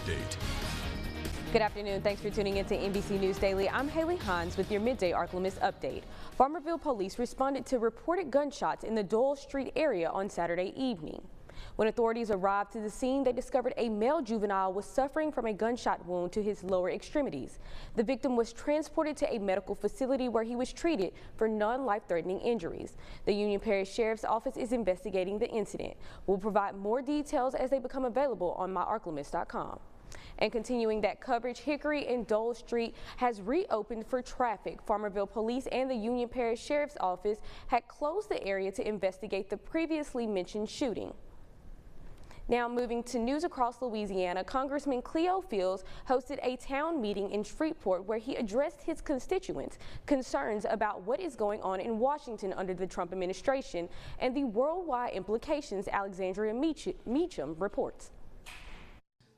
update. Good afternoon. Thanks for tuning in to NBC News Daily. I'm Haley Hines with your Midday Ark-La-Miss update. Farmerville police responded to reported gunshots in the Dole Street area on Saturday evening. When authorities arrived to the scene, they discovered a male juvenile was suffering from a gunshot wound to his lower extremities. The victim was transported to a medical facility where he was treated for non-life-threatening injuries. The Union Parish Sheriff's Office is investigating the incident. We'll provide more details as they become available on myarklamiss.com. And continuing that coverage, Hickory and Dole Street has reopened for traffic. Farmerville Police and the Union Parish Sheriff's Office had closed the area to investigate the previously mentioned shooting. Now moving to news across Louisiana, Congressman Cleo Fields hosted a town meeting in Shreveport where he addressed his constituents' concerns about what is going on in Washington under the Trump administration and the worldwide implications. Alexandria Meacham reports.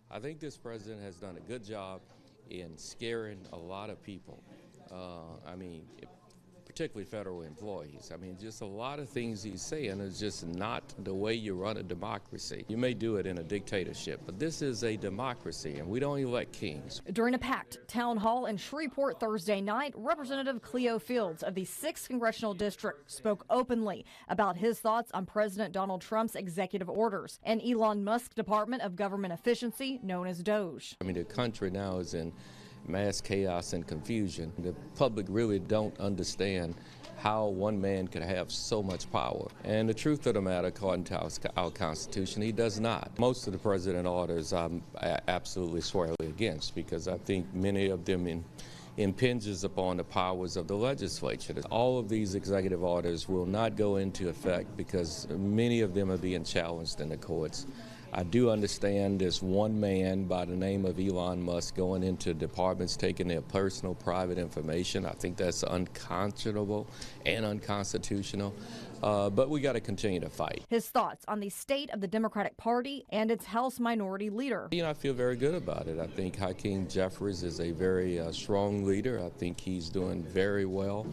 I think this president has done a good job in scaring a lot of people. Particularly federal employees. Just a lot of things he's saying is just not the way you run a democracy. You may do it in a dictatorship, but this is a democracy, and we don't elect kings. During a packed town hall in Shreveport Thursday night, Representative Cleo Fields of the 6th Congressional District spoke openly about his thoughts on President Donald Trump's executive orders and Elon Musk's Department of Government Efficiency, known as DOGE. The country now is in mass chaos and confusion. The public really don't understand how one man could have so much power. And the truth of the matter, according to our Constitution, he does not. Most of the president orders I'm absolutely squarely against, because I think many of them impinges upon the powers of the legislature. All of these executive orders will not go into effect because many of them are being challenged in the courts. I do understand this one man by the name of Elon Musk going into departments, taking their personal private information. I think that's unconscionable and unconstitutional, but we got to continue to fight. His thoughts on the state of the Democratic Party and its House Minority Leader. I feel very good about it. I think Hakeem Jeffries is a very strong leader. I think he's doing very well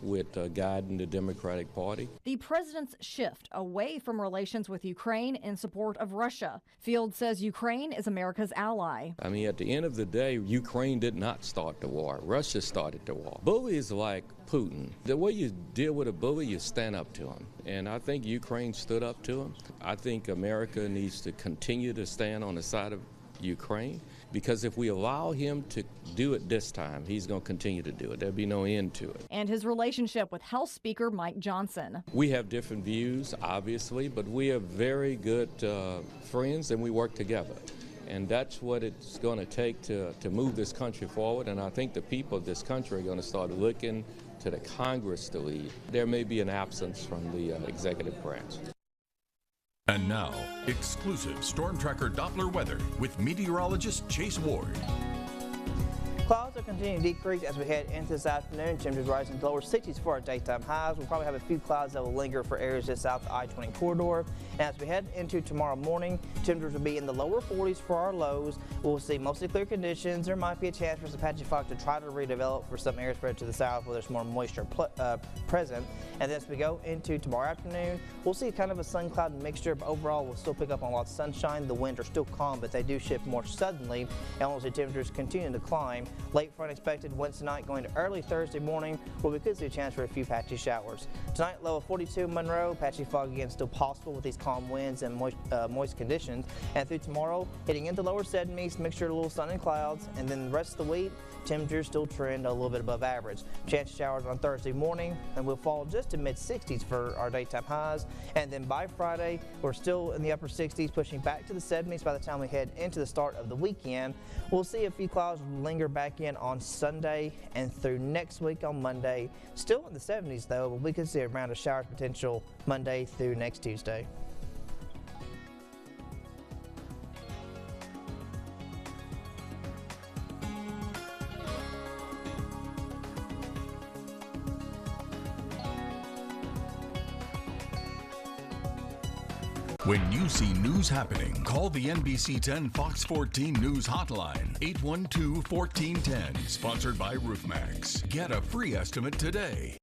with guiding the Democratic Party. The president's shift away from relations with Ukraine in support of Russia. Fields says Ukraine is America's ally. At the end of the day, Ukraine did not start the war. Russia started the war. Bullies like Putin, the way you deal with a bully, you stand up to him. And I think Ukraine stood up to him. I think America needs to continue to stand on the side of Ukraine, because if we allow him to do it this time, he's going to continue to do it. There'll be no end to it. And his relationship with House Speaker Mike Johnson. We have different views, obviously, but we are very good friends, and we work together. And that's what it's going to take to move this country forward. And I think the people of this country are going to start looking to the Congress to lead. There may be an absence from the executive branch. And now, exclusive Storm Tracker Doppler weather with meteorologist Chase Ward. Clouds are continuing to decrease as we head into this afternoon. Temperatures rising to lower 60s for our daytime highs. We'll probably have a few clouds that will linger for areas just south of the I-20 corridor. And as we head into tomorrow morning, temperatures will be in the lower 40s for our lows. We'll see mostly clear conditions. There might be a chance for some patchy fog to try to redevelop for some areas spread to the south where there's more moisture present. And then as we go into tomorrow afternoon, we'll see kind of a sun cloud mixture, but overall we'll still pick up on a lot of sunshine. The winds are still calm, but they do shift more suddenly, and we'll see temperatures continue to climb. Late front expected Wednesday night going to early Thursday morning, where we could see a chance for a few patchy showers. Tonight, low of 42 Monroe, patchy fog again still possible with these calm winds and moist conditions. And through tomorrow, hitting into lower 70s, mixture of a little sun and clouds, and then the rest of the week, temperatures still trend a little bit above average. Chance of showers on Thursday morning, and we'll fall just to mid-60s for our daytime highs. And then by Friday, we're still in the upper 60s, pushing back to the 70s by the time we head into the start of the weekend. We'll see a few clouds linger back in on Sunday and through next week on Monday. Still in the 70s though, but we could see a round of showers potential Monday through next Tuesday. When you see news happening, call the NBC 10 Fox 14 News Hotline, 812-1410, sponsored by RoofMax. Get a free estimate today.